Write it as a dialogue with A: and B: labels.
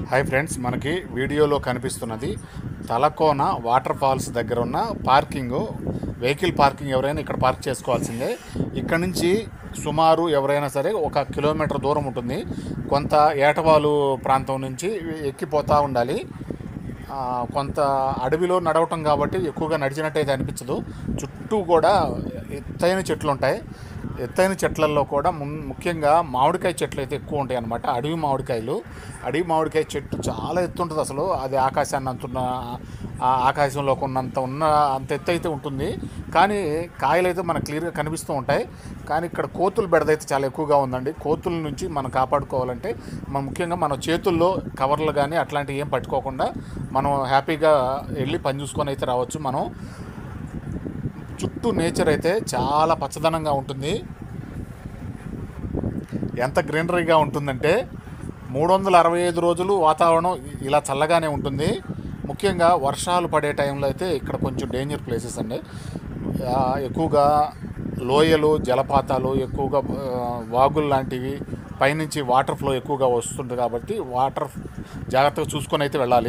A: Hi friends, మనకి వీడియోలో కనిపిస్తున్నది తలకోన వాటర్ ఫాల్స్ దగ్గర ఉన్న పార్కింగ్. వెహికల్ పార్కింగ్ ఎవరైనా ఇక్కడ పార్క్ చేసుకోవాల్సిందే. ఇక్కడ నుంచి సుమారు ఎవరైనా సరే 1 కిలోమీటర్ దూరం ఉంటుంది. కొంత ఏటవాలు ప్రాంతం నుంచి ఎక్కిపోతూ ఉండాలి. కొంత అడవిలో నడవటం కాబట్టి ఎక్కువగా నడిచినట్టయితే అనిపించదు. చుట్టూ కూడా ఎత్తైన చెట్లు ఉంటాయి. ఎత్తైన చెట్లల్లో కూడా ముఖ్యంగా మామిడికాయ చెట్లు అయితే ఎక్కువ ఉంటాయి అన్నమాట. అడవి మామిడికాయ చెట్టు చాలా ఎత్తు ఉంటుంది. అసలు అది ఆకాశాన్ని అంటున్న ఆకాశంలోకి అంత ఎత్తు అయితే ఉంటుంది. కానీ కాయలు అయితే మనకు క్లియర్గా కనిపిస్తూ ఉంటాయి. కానీ ఇక్కడ కోతుల బెడదైతే చాలా ఎక్కువగా ఉందండి. కోతుల నుంచి మనం కాపాడుకోవాలంటే ముఖ్యంగా మన చేతుల్లో కవర్లు కానీ అట్లాంటివి ఏం పట్టుకోకుండా మనం హ్యాపీగా వెళ్ళి పని చూసుకొని అయితే రావచ్చు. మనం చుట్టూ నేచర్ అయితే చాలా పచ్చదనంగా ఉంటుంది. ఎంత గ్రీనరీగా ఉంటుందంటే 365 రోజులు వాతావరణం ఇలా చల్లగానే ఉంటుంది. ముఖ్యంగా వర్షాలు పడే టైంలో అయితే ఇక్కడ కొంచెం డేంజర్ ప్లేసెస్ అండి. ఎక్కువగా లోయలు, జలపాతాలు, ఎక్కువగా వాగులు లాంటివి, పైనుంచి వాటర్ ఫ్లో ఎక్కువగా వస్తుంది కాబట్టి జాగ్రత్తగా చూసుకొని అయితే వెళ్ళాలి.